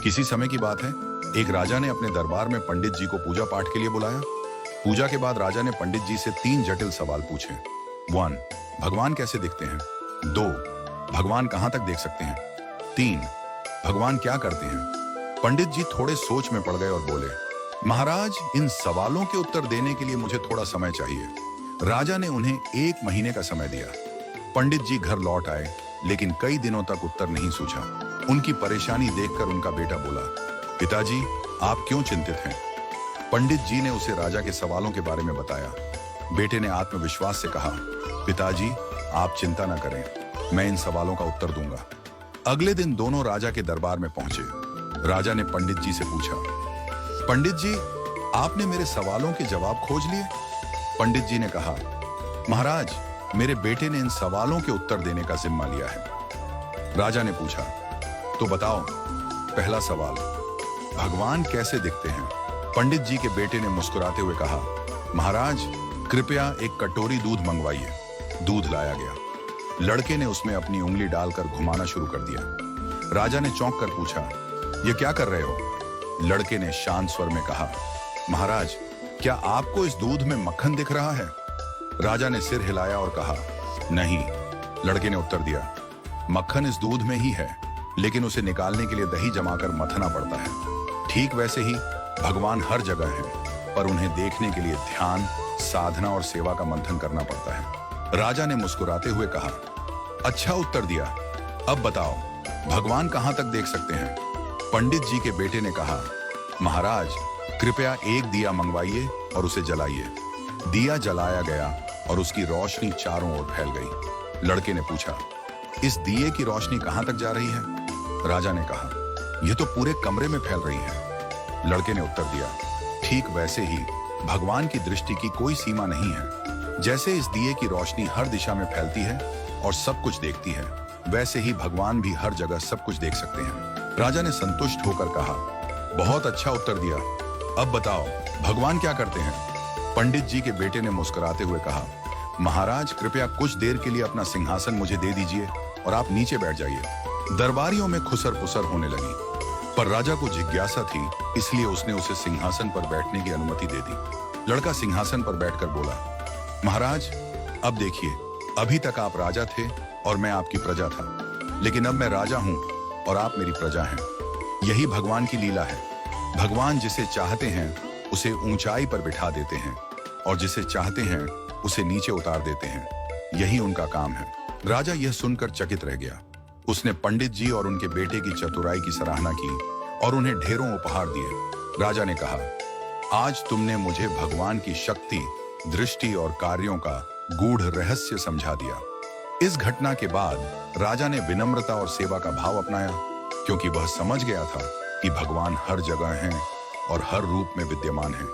किसी समय की बात है, एक राजा ने अपने दरबार में पंडित जी को पूजा पाठ के लिए बुलाया। पूजा के बाद राजा ने पंडित जी से 3 जटिल सवाल पूछे। 1. भगवान कैसे दिखते हैं? 2. भगवान कहां तक देख सकते हैं? 3. भगवान क्या करते हैं? पंडित जी थोड़े सोच में पड़ गए और बोले, महाराज, इन सवालों के उत्तर देने के लिए मुझे थोड़ा समय चाहिए। राजा ने उन्हें 1 महीने का समय दिया। पंडित जी घर लौट आए, लेकिन कई दिनों तक उत्तर नहीं सूझा। उनकी परेशानी देखकर उनका बेटा बोला, पिताजी, आप क्यों चिंतित हैं? पंडित जी ने उसे राजा के सवालों के बारे में बताया। बेटे ने आत्मविश्वास से कहा, पिताजी, आप चिंता न करें, मैं इन सवालों का उत्तर दूंगा। अगले दिन दोनों राजा के दरबार में पहुंचे। राजा ने पंडित जी से पूछा, पंडित जी, आपने मेरे सवालों के जवाब खोज लिए? पंडित जी ने कहा, महाराज, मेरे बेटे ने इन सवालों के उत्तर देने का जिम्मा लिया है। राजा ने पूछा, तो बताओ, पहला सवाल, भगवान कैसे दिखते हैं? पंडित जी के बेटे ने मुस्कुराते हुए कहा, महाराज, कृपया एक कटोरी दूध मंगवाइए। दूध लाया गया। लड़के ने उसमें अपनी उंगली डालकर घुमाना शुरू कर दिया। राजा ने चौंक कर पूछा, यह क्या कर रहे हो? लड़के ने शांत स्वर में कहा, महाराज, क्या आपको इस दूध में मक्खन दिख रहा है? राजा ने सिर हिलाया और कहा, नहीं। लड़के ने उत्तर दिया, मक्खन इस दूध में ही है, लेकिन उसे निकालने के लिए दही जमाकर मथना पड़ता है। ठीक वैसे ही भगवान हर जगह हैं, पर उन्हें देखने के लिए ध्यान, साधना और सेवा का मंथन करना पड़ता है। राजा ने मुस्कुराते हुए कहा, अच्छा उत्तर दिया। अब बताओ, भगवान कहां तक देख सकते हैं? पंडित जी के बेटे ने कहा, महाराज, कृपया एक दिया मंगवाइए और उसे जलाइए। दिया जलाया गया और उसकी रोशनी चारों ओर फैल गई। लड़के ने पूछा, इस दिए की रोशनी कहां तक जा रही है? राजा ने कहा, यह तो पूरे कमरे में फैल रही है। लड़के ने उत्तर दिया, ठीक वैसे ही भगवान की दृष्टि की कोई सीमा नहीं है। जैसे इस दिए की रोशनी हर दिशा में फैलती है और सब कुछ देखती है, वैसे ही भगवान भी हर जगह सब कुछ देख सकते हैं। राजा ने संतुष्ट होकर कहा, बहुत अच्छा उत्तर दिया। अब बताओ, भगवान क्या करते हैं? पंडित जी के बेटे ने मुस्कुराते हुए कहा, महाराज, कृपया कुछ देर के लिए अपना सिंहासन मुझे दे दीजिए और आप नीचे बैठ जाइए। दरबारियों में खुसर पुसर होने लगी, पर राजा को जिज्ञासा थी, इसलिए उसने उसे सिंहासन पर बैठने की अनुमति दे दी। लड़का सिंहासन पर बैठकर बोला, महाराज, अब देखिए, अभी तक आप राजा थे और मैं आपकी प्रजा था, लेकिन अब मैं राजा हूं और आप मेरी प्रजा हैं। यही भगवान की लीला है। भगवान जिसे चाहते हैं उसे ऊंचाई पर बिठा देते हैं और जिसे चाहते हैं उसे नीचे उतार देते हैं। यही उनका काम है। राजा यह सुनकर चकित रह गया। उसने पंडित जी और उनके बेटे की चतुराई की सराहना की और उन्हें ढेरों उपहार दिए। राजा ने कहा, आज तुमने मुझे भगवान की शक्ति, दृष्टि और कार्यों का गूढ़ रहस्य समझा दिया। इस घटना के बाद राजा ने विनम्रता और सेवा का भाव अपनाया, क्योंकि वह समझ गया था कि भगवान हर जगह हैं और हर रूप में विद्यमान हैं।